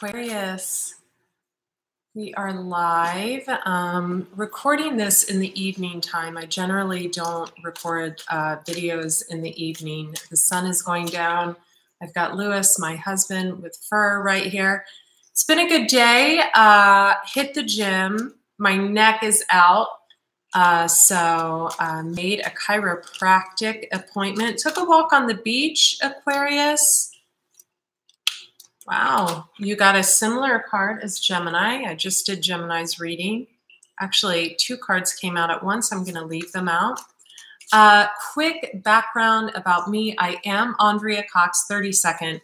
Aquarius, we are live. Recording this in the evening time. I generally don't record videos in the evening. The sun is going down. I've got Lewis, my husband, with fur right here. It's been a good day. Hit the gym. My neck is out. So made a chiropractic appointment. Took a walk on the beach, Aquarius. Wow, you got a similar card as Gemini. I just did Gemini's reading. Actually, two cards came out at once. I'm going to leave them out. Quick background about me. I am Andrea Cox, 30-second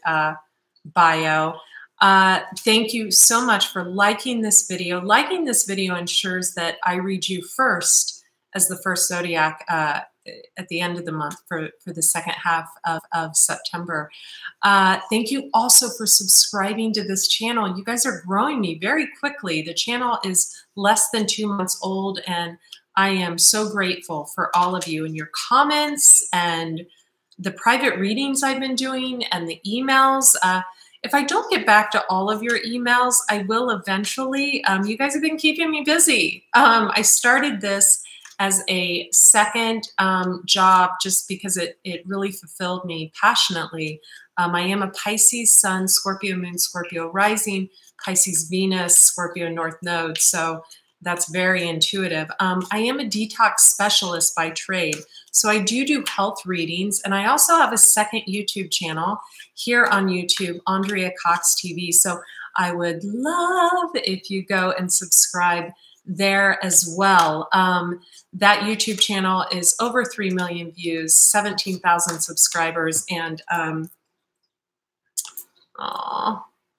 bio. Thank you so much for liking this video. Liking this video ensures that I read you first as the first zodiac at the end of the month for the second half of September. Thank you also for subscribing to this channel. You guys are growing me very quickly. The channel is less than 2 months old, and I am so grateful for all of you and your comments and the private readings I've been doing and the emails. If I don't get back to all of your emails, I will eventually. You guys have been keeping me busy. I started this as a second job just because it really fulfilled me passionately. I am a Pisces Sun, Scorpio Moon, Scorpio Rising, Pisces Venus, Scorpio North Node. So that's very intuitive. I am a detox specialist by trade. So I do health readings. And I also have a second YouTube channel here on YouTube, Andrea Cox TV. So I would love if you go and subscribe there as well. That YouTube channel is over 3 million views, 17,000 subscribers, and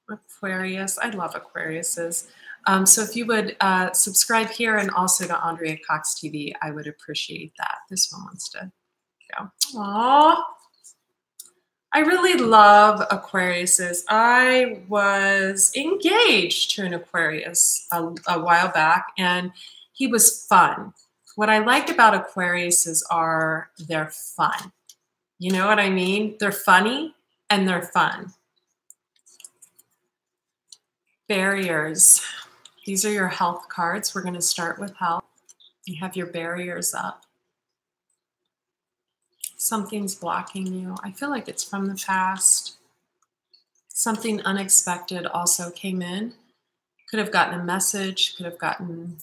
Aquarius. I love Aquariuses. So if you would subscribe here and also to Andrea Cox TV, I would appreciate that. This one wants to go. Aww. I really love Aquariuses. I was engaged to an Aquarius a while back, and he was fun. What I liked about Aquariuses are they're fun. You know what I mean? They're funny and they're fun. Barriers. These are your health cards. We're going to start with health. You have your barriers up. Something's blocking you. I feel like it's from the past. Something unexpected also came in. Could have gotten a message, could have gotten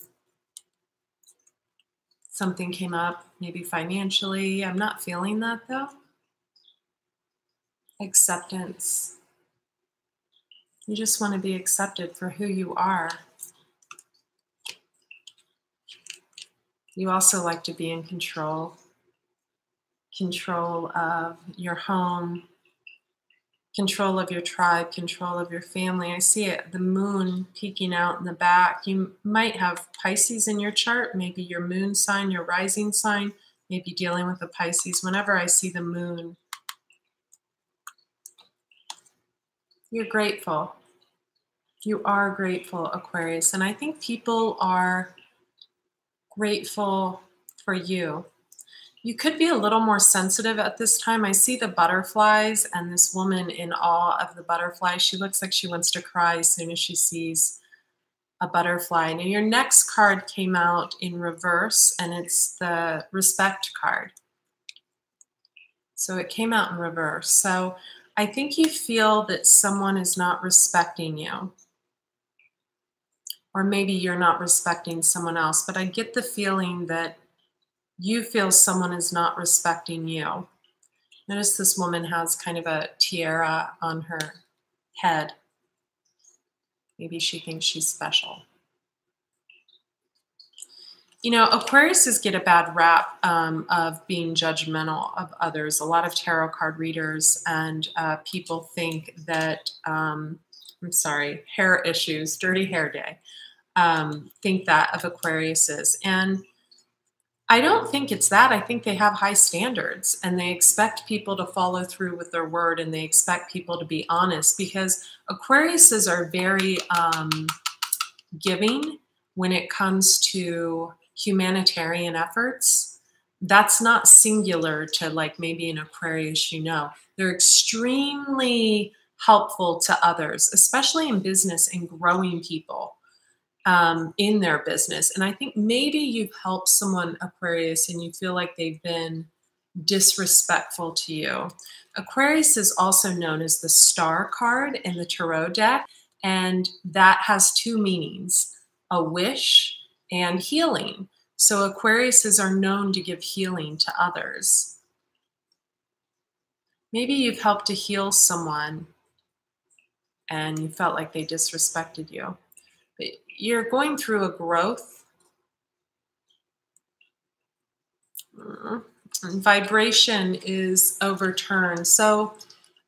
something came up, maybe financially. I'm not feeling that though. Acceptance. You just want to be accepted for who you are. You also like to be in control. Control of your home, control of your tribe, control of your family. I see it, the moon peeking out in the back. You might have Pisces in your chart, maybe your moon sign, your rising sign, maybe dealing with the Pisces. Whenever I see the moon, you're grateful. You are grateful, Aquarius. And I think people are grateful for you. You could be a little more sensitive at this time. I see the butterflies and this woman in awe of the butterflies. She looks like she wants to cry as soon as she sees a butterfly. Now your next card came out in reverse, and it's the respect card. So it came out in reverse. So I think you feel that someone is not respecting you. Or maybe you're not respecting someone else. But I get the feeling that you feel someone is not respecting you. Notice this woman has kind of a tiara on her head. Maybe she thinks she's special. You know, Aquariuses get a bad rap of being judgmental of others. A lot of tarot card readers and people think that, I'm sorry, hair issues, dirty hair day, think that of Aquariuses. And I don't think it's that. I think they have high standards and they expect people to follow through with their word, and they expect people to be honest, because Aquariuses are very giving when it comes to humanitarian efforts. That's not singular to like maybe an Aquarius, you know. They're extremely helpful to others, especially in business and growing people in their business. And I think maybe you've helped someone, Aquarius, and you feel like they've been disrespectful to you. Aquarius is also known as the Star card in the Tarot deck, and that has two meanings, a wish and healing. So Aquariuses are known to give healing to others. Maybe you've helped to heal someone and you felt like they disrespected you. But you're going through a growth. And vibration is overturned. So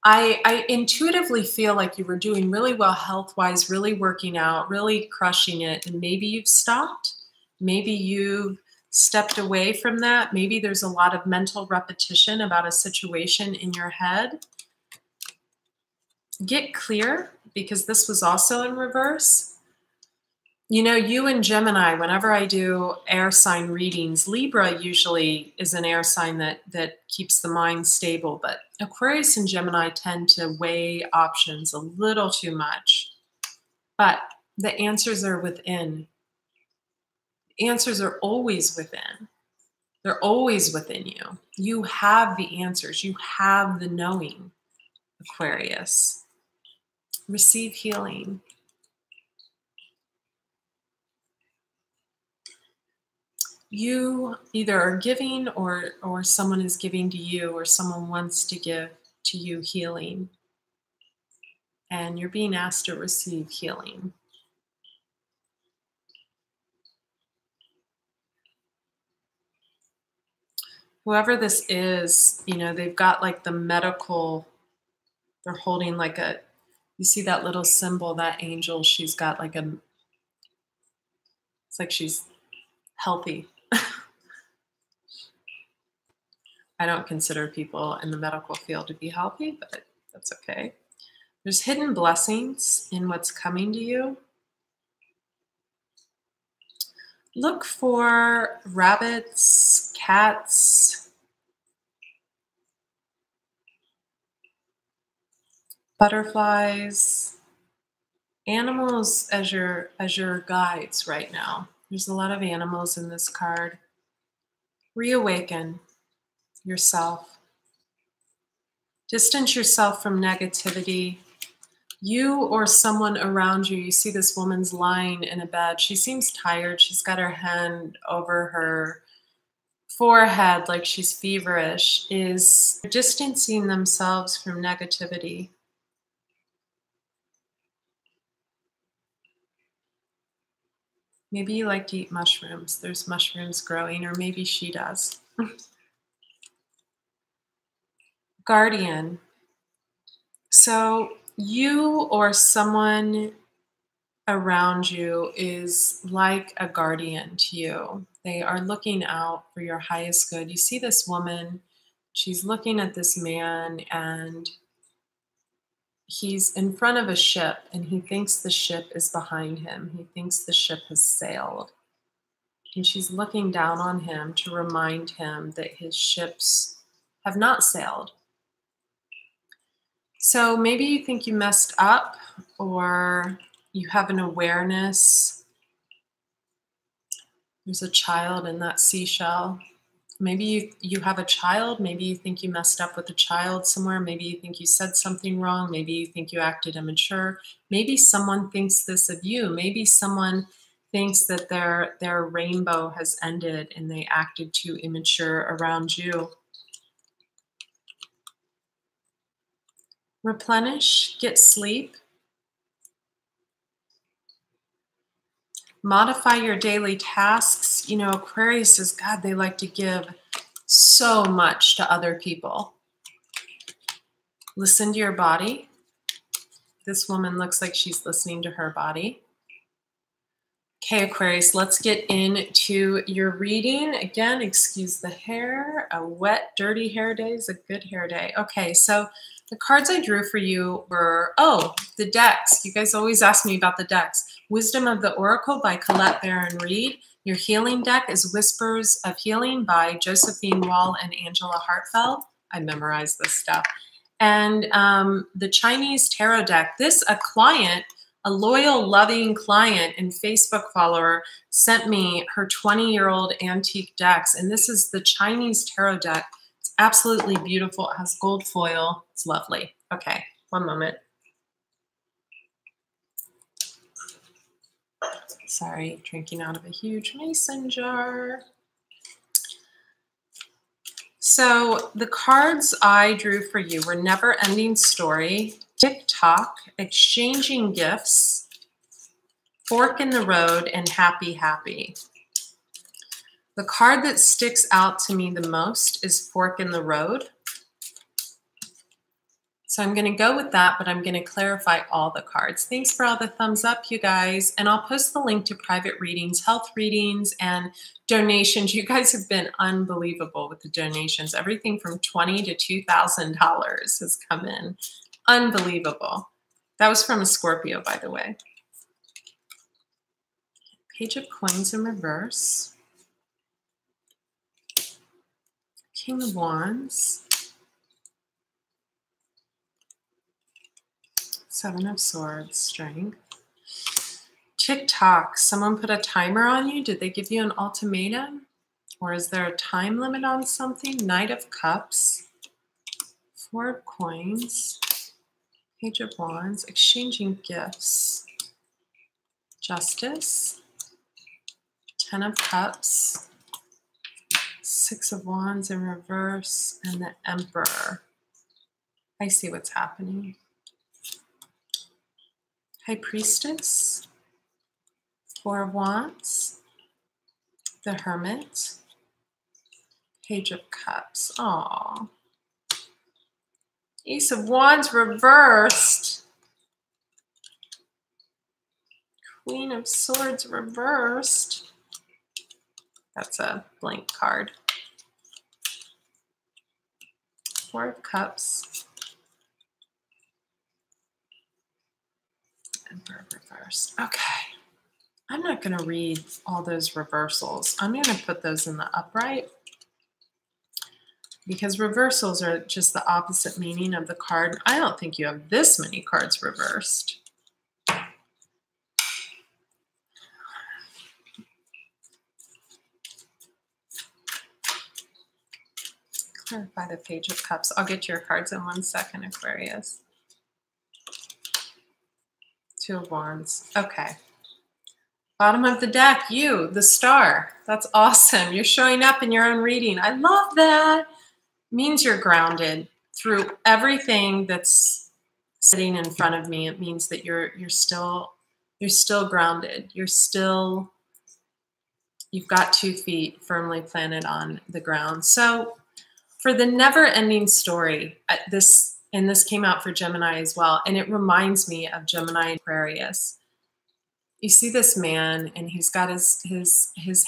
I intuitively feel like you were doing really well health-wise, really working out, really crushing it, and maybe you've stopped. Maybe you've stepped away from that. Maybe there's a lot of mental repetition about a situation in your head. Get clear, because this was also in reverse. You know, you and Gemini, whenever I do air sign readings, Libra usually is an air sign that keeps the mind stable, but Aquarius and Gemini tend to weigh options a little too much. But the answers are within. The answers are always within. They're always within you. You have the answers. You have the knowing, Aquarius. Receive healing. You either are giving or someone is giving to you, or someone wants to give to you healing. And you're being asked to receive healing. Whoever this is, you know, they've got like the medical, they're holding like a, you see that little symbol, that angel, she's got like a, it's like she's healthy. I don't consider people in the medical field to be healthy, but that's okay. There's hidden blessings in what's coming to you. Look for rabbits, cats, butterflies, animals as your guides right now. There's a lot of animals in this card. Reawaken yourself. Distance yourself from negativity. You or someone around you, you see this woman's lying in a bed. She seems tired. She's got her hand over her forehead like she's feverish, is distancing themselves from negativity. Maybe you like to eat mushrooms. There's mushrooms growing, or maybe she does. Guardian. So you or someone around you is like a guardian to you. They are looking out for your highest good. You see this woman, she's looking at this man, and he's in front of a ship, and he thinks the ship is behind him. He thinks the ship has sailed. And she's looking down on him to remind him that his ships have not sailed. So maybe you think you messed up, or you have an awareness. There's a child in that seashell. Maybe you have a child. Maybe you think you messed up with a child somewhere. Maybe you think you said something wrong. Maybe you think you acted immature. Maybe someone thinks this of you. Maybe someone thinks that their rainbow has ended and they acted too immature around you. Replenish, get sleep. Modify your daily tasks. You know, Aquarius is, God, they like to give so much to other people. Listen to your body. This woman looks like she's listening to her body. Okay, Aquarius, let's get into your reading. Again, excuse the hair. A wet, dirty hair day is a good hair day. Okay, so the cards I drew for you were, the decks. You guys always ask me about the decks. Wisdom of the Oracle by Colette Baron Reed. Your healing deck is Whispers of Healing by Josephine Wall and Angela Hartfeld. I memorized this stuff. And the Chinese tarot deck, a client, a loyal, loving client and Facebook follower sent me her 20-year-old antique decks. And this is the Chinese tarot deck. It's absolutely beautiful. It has gold foil. It's lovely. Okay, one moment. Sorry, drinking out of a huge mason jar. So the cards I drew for you were Never Ending Story, TikTok, Exchanging Gifts, Fork in the Road, and Happy Happy. The card that sticks out to me the most is Fork in the Road. So I'm going to go with that, but I'm going to clarify all the cards. Thanks for all the thumbs up, you guys. And I'll post the link to private readings, health readings, and donations. You guys have been unbelievable with the donations. Everything from $20 to $2,000 has come in. Unbelievable. That was from a Scorpio, by the way. Page of Coins in reverse. King of Wands. Seven of Swords, Strength. TikTok, someone put a timer on you? Did they give you an ultimatum? Or is there a time limit on something? Knight of Cups. Four of Coins. Page of Wands. Exchanging Gifts. Justice. Ten of Cups. Six of Wands in reverse. And the Emperor. I see what's happening. High Priestess, Four of Wands, the Hermit, Page of Cups. Aww. Ace of Wands reversed. Queen of Swords reversed. That's a blank card. Four of Cups. Emperor reversed. Okay. I'm not going to read all those reversals. I'm going to put those in the upright because reversals are just the opposite meaning of the card. I don't think you have this many cards reversed. Clarify the Page of Cups. I'll get your cards in 1 second, Aquarius. Two of Wands. Okay. Bottom of the deck, you, the star. That's awesome. You're showing up in your own reading. I love that. Means you're grounded through everything that's sitting in front of me. It means that you're still grounded. You've got 2 feet firmly planted on the ground. So for the Never-Ending Story, this came out for Gemini as well, and it reminds me of Gemini and Aquarius. You see this man, and he's got his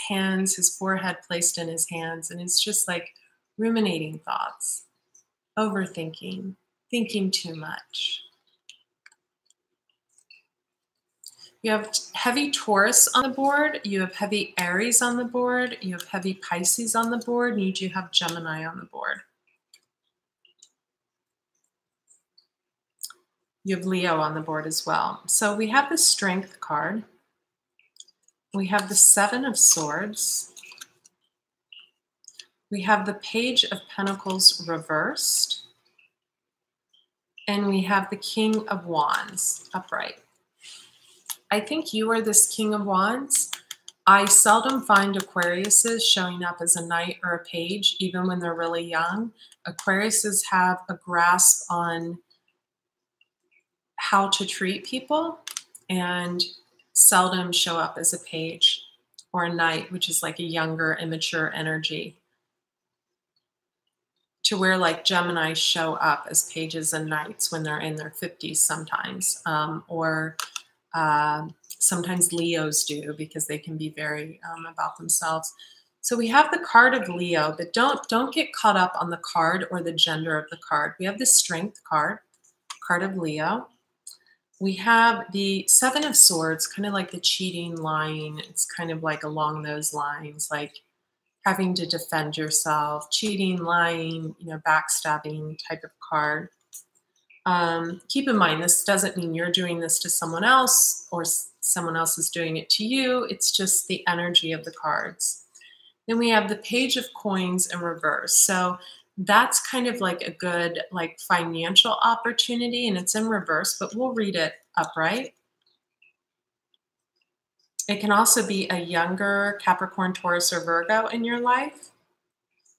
hands, his forehead placed in his hands, and it's just like ruminating thoughts, overthinking, thinking too much. You have heavy Taurus on the board, you have heavy Aries on the board, you have heavy Pisces on the board, and you do have Gemini on the board. You have Leo on the board as well. So we have the Strength card. We have the Seven of Swords. We have the Page of Pentacles reversed. And we have the King of Wands upright. I think you are this King of Wands. I seldom find Aquariuses showing up as a knight or a page, even when they're really young. Aquariuses have a grasp on how to treat people and seldom show up as a page or a knight, which is like a younger, immature energy, to where like Gemini show up as pages and knights when they're in their 50s sometimes, or sometimes Leos do because they can be very about themselves. So we have the card of Leo, but don't get caught up on the card or the gender of the card. We have the Strength card, card of Leo. We have the Seven of Swords, kind of like the cheating, lying. It's kind of like along those lines, like having to defend yourself, cheating, lying, backstabbing type of card. Keep in mind, this doesn't mean you're doing this to someone else or someone else is doing it to you. It's just the energy of the cards. Then we have the Page of Coins in reverse. So that's kind of like a good like financial opportunity, and it's in reverse, but we'll read it upright. It can also be a younger Capricorn, Taurus, or Virgo in your life.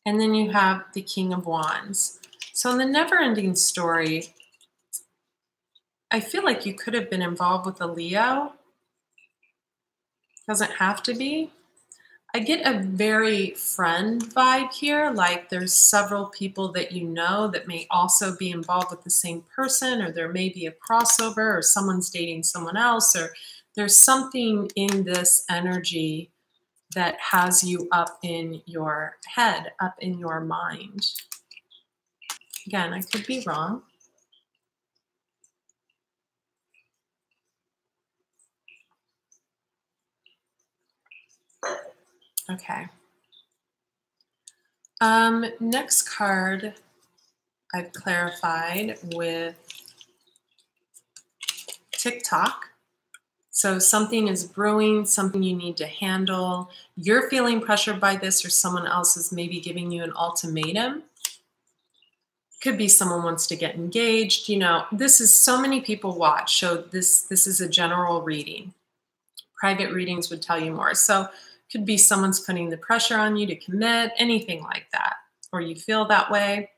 And then you have the King of Wands. So in the never-ending story, I feel like you could have been involved with a Leo. Doesn't have to be. I get a very friend vibe here, like there's several people that you know that may also be involved with the same person, or there may be a crossover, or someone's dating someone else, or there's something in this energy that has you up in your head, up in your mind. Again, I could be wrong. Okay. Next card I've clarified with TikTok. So something is brewing, something you need to handle. You're feeling pressured by this, or someone else is maybe giving you an ultimatum. Could be someone wants to get engaged. You know, this is so many people watch. So this is a general reading. Private readings would tell you more. So could be someone's putting the pressure on you to commit, anything like that, or you feel that way.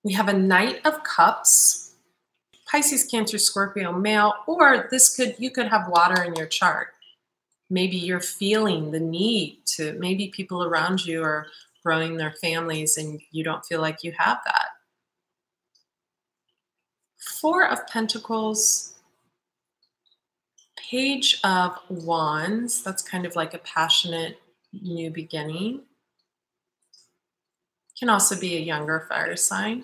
We have a Knight of Cups, Pisces, Cancer, Scorpio, male, or you could have water in your chart. Maybe you're feeling the need to, maybe people around you are growing their families and you don't feel like you have that. Four of Pentacles, Page of Wands, that's kind of like a passionate new beginning. Can also be a younger fire sign.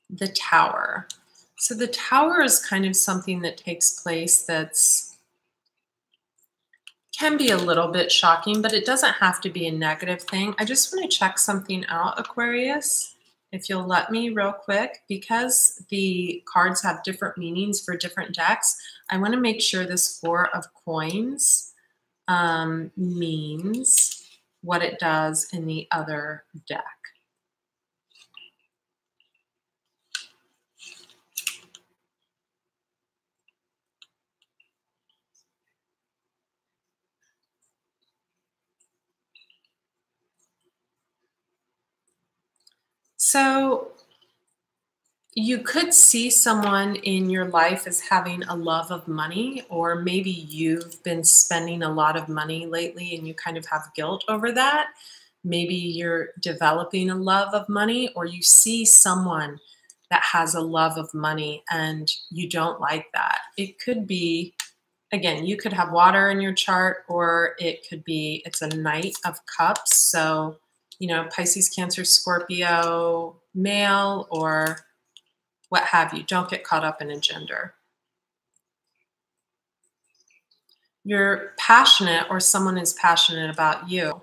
The Tower. So the Tower is kind of something that takes place can be a little bit shocking, but it doesn't have to be a negative thing. I just want to check something out, Aquarius, if you'll let me real quick, because the cards have different meanings for different decks. I want to make sure this Four of Coins means what it does in the other deck. So you could see someone in your life as having a love of money, or maybe you've been spending a lot of money lately and you kind of have guilt over that. Maybe you're developing a love of money, or you see someone that has a love of money and you don't like that. It could be, again, you could have water in your chart, or it could be, it's a Knight of Cups. So, you know, Pisces, Cancer, Scorpio, male, or what have you. Don't get caught up in a gender. You're passionate, or someone is passionate about you,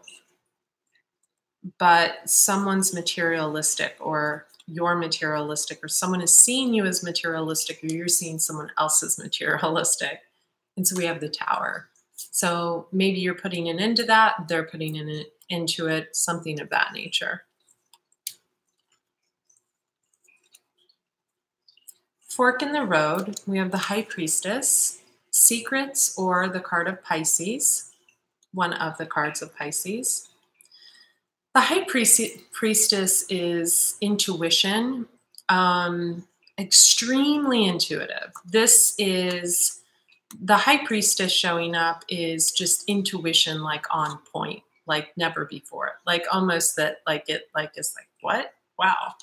but someone's materialistic, or you're materialistic, or someone is seeing you as materialistic, or you're seeing someone else as materialistic. And so we have the Tower. So maybe you're putting an end to that, they're putting into it, something of that nature. Fork in the road, we have the High Priestess, Secrets, or the card of Pisces, one of the cards of Pisces. The High Priestess is intuition, extremely intuitive. This is, the High Priestess showing up is just intuition, like on point, like never before. Like almost that, like it, like it's like, what? Wow.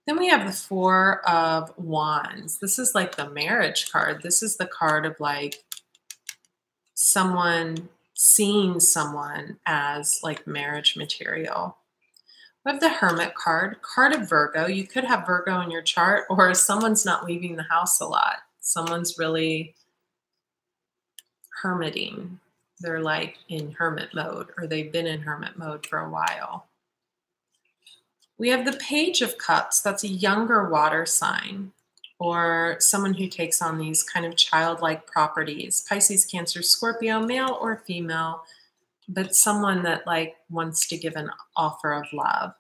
Then we have the Four of Wands. This is like the marriage card. This is the card of like someone seeing someone as like marriage material. We have the Hermit card, card of Virgo. You could have Virgo in your chart, or someone's not leaving the house a lot. Someone's really hermiting. They're like in hermit mode, or they've been in hermit mode for a while. We have the Page of Cups. That's a younger water sign. or someone who takes on these kind of childlike properties. Pisces, Cancer, Scorpio, male or female, but someone that like wants to give an offer of love.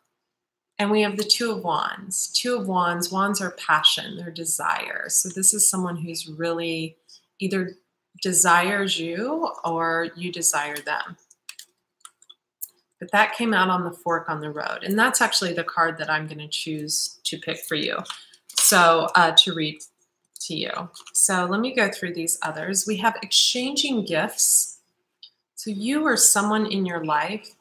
And we have the Two of Wands. Two of Wands, wands are passion, they're desire. So this is someone who's really either desires you or you desire them. But that came out on the fork on the road. And that's actually the card that I'm going to choose to pick for you. So to read to you. So let me go through these others. We have exchanging gifts. So you or someone in your life,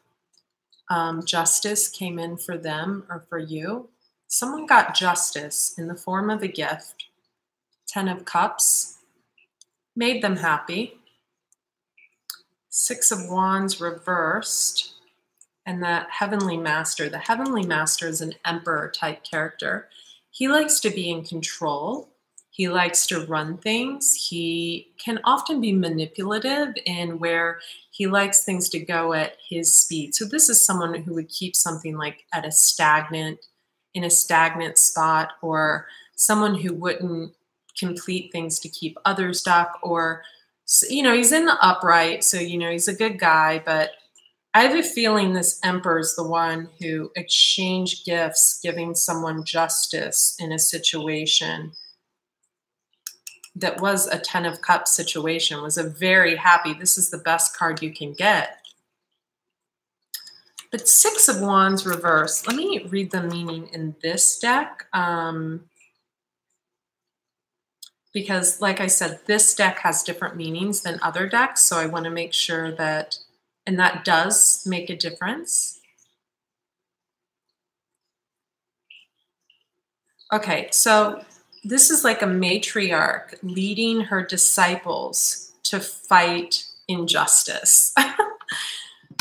justice came in for them or for you. Someone got justice in the form of a gift. 10 of Cups made them happy. 6 of Wands reversed. And that Heavenly Master. The Heavenly Master is an emperor type character. He likes to be in control. He likes to run things. He can often be manipulative in where he likes things to go at his speed. So this is someone who would keep something like in a stagnant spot, or someone who wouldn't complete things to keep others stuck, or, you know, he's in the upright. So, you know, he's a good guy, but I have a feeling this Emperor is the one who exchanged gifts, giving someone justice in a situation that was a 10 of Cups situation, was a very happy, this is the best card you can get. But 6 of Wands reversed. Let me read the meaning in this deck. Because like I said, this deck has different meanings than other decks. So I want to make sure that, and that does make a difference. Okay, so this is like a matriarch leading her disciples to fight injustice.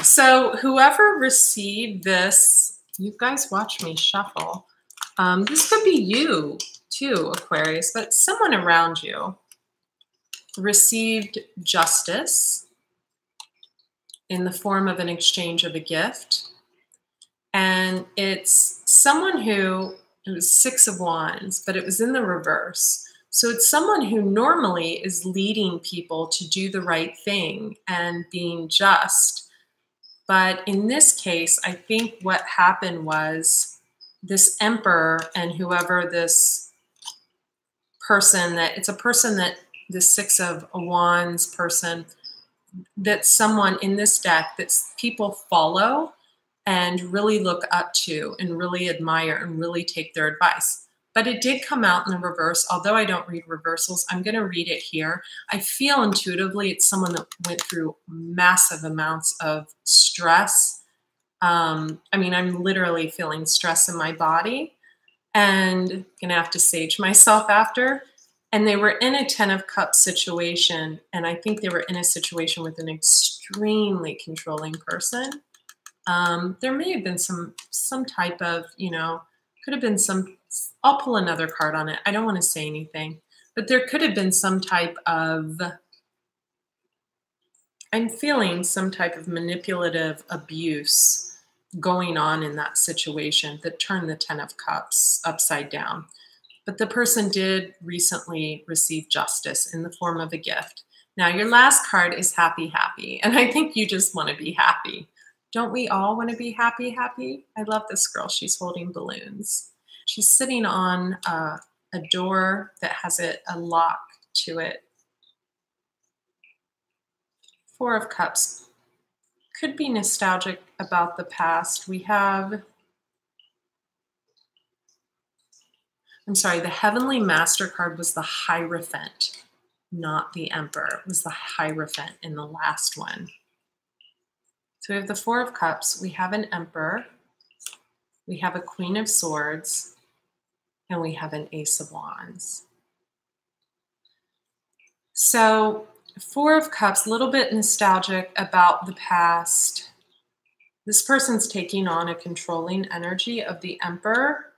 So whoever received this, you guys watch me shuffle. This could be you too, Aquarius, but someone around you received justice in the form of an exchange of a gift. And it's someone who, it was 6 of Wands, but it was in the reverse. So it's someone who normally is leading people to do the right thing and being just. But in this case, I think what happened was this Emperor and whoever this person that, it's a person that, the 6 of Wands person, that's someone in this deck that people follow and really look up to and really admire and really take their advice. But it did come out in the reverse. Although I don't read reversals, I'm going to read it here. I feel intuitively it's someone that went through massive amounts of stress. I mean, I'm literally feeling stress in my body and going to have to sage myself after. And they were in a 10 of Cups situation. And I think they were in a situation with an extremely controlling person. There may have been some type of, you know, could have been some, I'll pull another card on it. I don't want to say anything, but there could have been some type of, I'm feeling some type of manipulative abuse going on in that situation that turned the 10 of Cups upside down. But the person did recently receive justice in the form of a gift. Now your last card is happy, happy. And I think you just want to be happy. Don't we all want to be happy, happy? I love this girl. She's holding balloons. She's sitting on a door that has a lock to it. 4 of Cups. Could be nostalgic about the past. We have, I'm sorry, the Heavenly Master card was the Hierophant, not the Emperor. It was the Hierophant in the last one. So we have the 4 of Cups, we have an Emperor, we have a Queen of Swords, and we have an Ace of Wands. So 4 of Cups, a little bit nostalgic about the past. This person's taking on a controlling energy of the Emperor.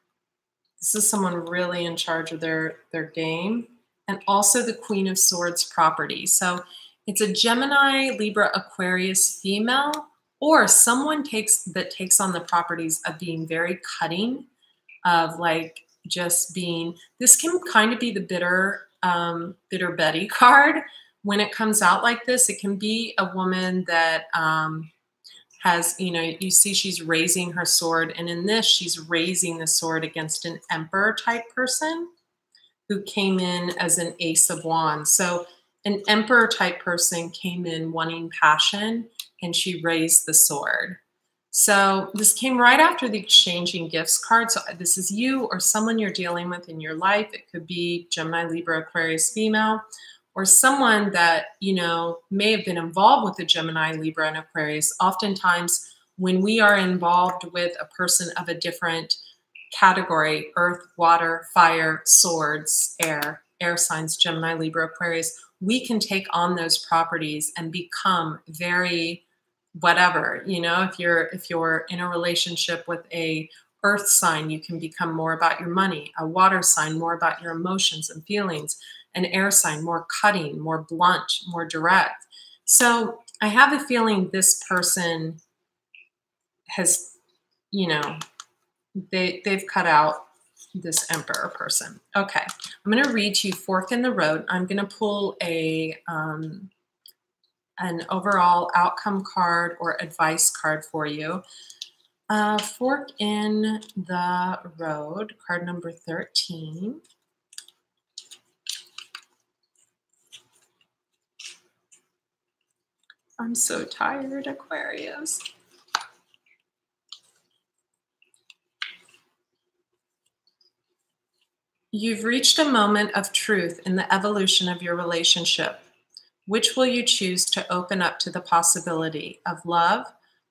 This is someone really in charge of their game. And also the Queen of Swords property. So it's a Gemini, Libra, Aquarius female, or someone that takes on the properties of being very cutting, of like just being, this can kind of be the bitter Betty card. When it comes out like this, it can be a woman that has, you know, you see she's raising her sword, and in this, she's raising the sword against an emperor type person who came in as an ace of wands. So an emperor type person came in wanting passion, and she raised the sword. So this came right after the exchanging gifts card. So this is you or someone you're dealing with in your life. It could be Gemini, Libra, Aquarius, female, or someone that, you know, may have been involved with the Gemini, Libra, and Aquarius. Oftentimes when we are involved with a person of a different category, earth, water, fire, swords, air signs, Gemini, Libra, Aquarius, we can take on those properties and become very whatever. You know, if you're in a relationship with a earth sign, you can become more about your money, a water sign more about your emotions and feelings, an air sign more cutting, more blunt, more direct. So I have a feeling this person has, you know, they've cut out this emperor person. Okay, I'm going to read to you Fork in the Road. I'm going to pull an overall outcome card or advice card for you. Fork in the Road, card number 13. I'm so tired, Aquarius. You've reached a moment of truth in the evolution of your relationship. Which will you choose to open up to the possibility of love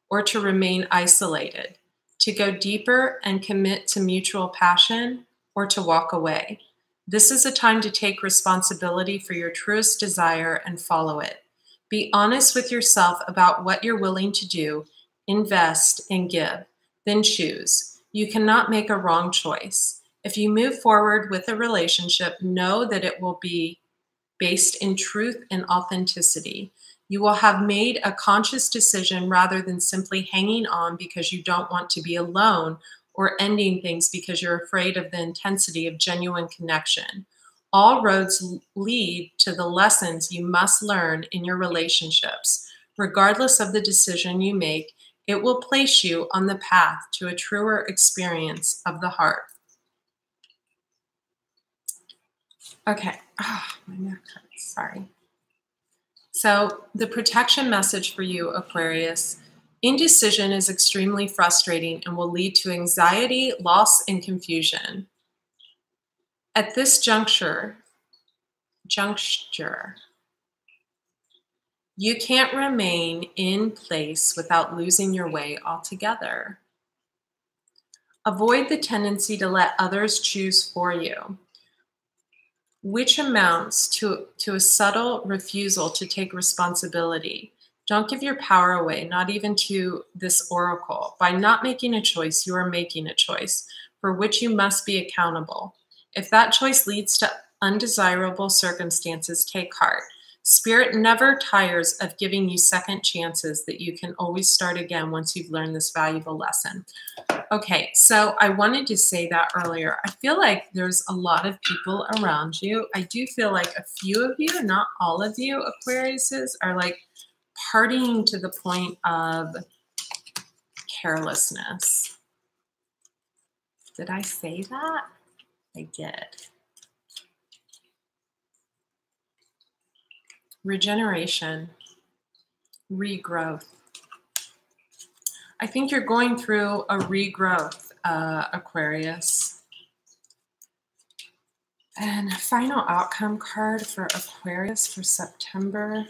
or to remain isolated, to go deeper and commit to mutual passion or to walk away? This is a time to take responsibility for your truest desire and follow it. Be honest with yourself about what you're willing to do, invest, and give. Then choose. You cannot make a wrong choice. If you move forward with a relationship, know that it will be based in truth and authenticity. You will have made a conscious decision rather than simply hanging on because you don't want to be alone or ending things because you're afraid of the intensity of genuine connection. All roads lead to the lessons you must learn in your relationships. Regardless of the decision you make, it will place you on the path to a truer experience of the heart. Okay. My neck hurts. Sorry. So the protection message for you, Aquarius: indecision is extremely frustrating and will lead to anxiety, loss, and confusion. At this juncture, you can't remain in place without losing your way altogether. Avoid the tendency to let others choose for you, which amounts to a subtle refusal to take responsibility. Don't give your power away, not even to this oracle. By not making a choice, you are making a choice for which you must be accountable. If that choice leads to undesirable circumstances, take heart. Spirit never tires of giving you second chances that you can always start again once you've learned this valuable lesson. Okay, so I wanted to say that earlier. I feel like there's a lot of people around you. I do feel like a few of you, not all of you, Aquariuses, are like partying to the point of carelessness. Did I say that? I did. Regeneration, regrowth. I think you're going through a regrowth, Aquarius. And final outcome card for Aquarius for September.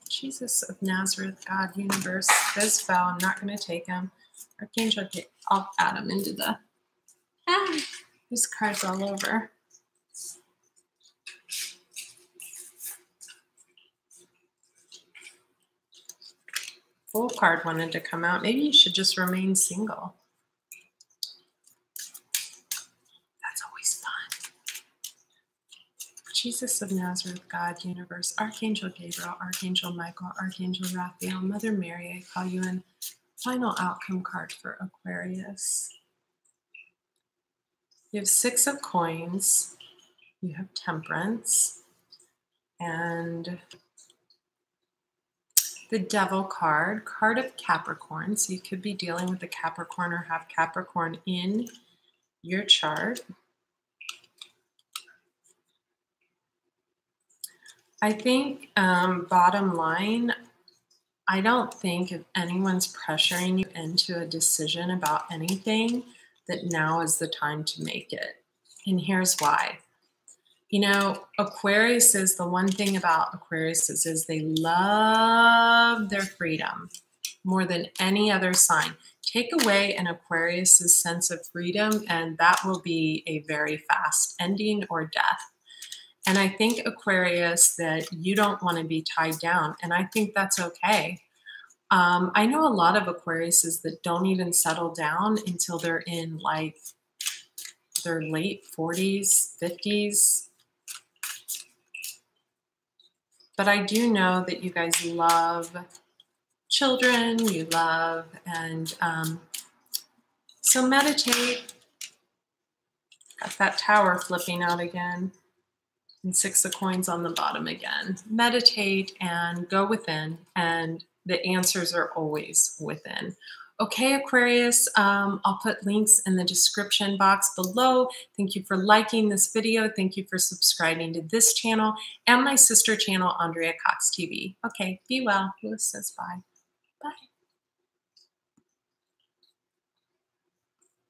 Jesus of Nazareth, God, universe, this fell. I'm not going to take him. Archangel, I'll add him into the... these cards all over. Fool card wanted to come out. Maybe you should just remain single. That's always fun. Jesus of Nazareth, God, universe, Archangel Gabriel, Archangel Michael, Archangel Raphael, Mother Mary, I call you in. Final outcome card for Aquarius. You have 6 of coins, you have temperance, and the Devil card, card of Capricorn. So you could be dealing with a Capricorn or have Capricorn in your chart. I think bottom line, I don't think if anyone's pressuring you into a decision about anything, that now is the time to make it. And here's why. You know, Aquarius is the one thing about Aquarius is they love their freedom more than any other sign. Take away an Aquarius's sense of freedom, and that will be a very fast ending or death. And I think, Aquarius, that you don't want to be tied down, and I think that's okay. I know a lot of Aquariuses that don't even settle down until they're in like their late 40s, 50s. But I do know that you guys love children, you love, and so meditate. Got that tower flipping out again. And 6 of coins on the bottom again. Meditate and go within, and the answers are always within. Okay, Aquarius, I'll put links in the description box below. Thank you for liking this video. Thank you for subscribing to this channel and my sister channel, Andrea Cox TV. Okay, be well. Lewis says bye. Bye.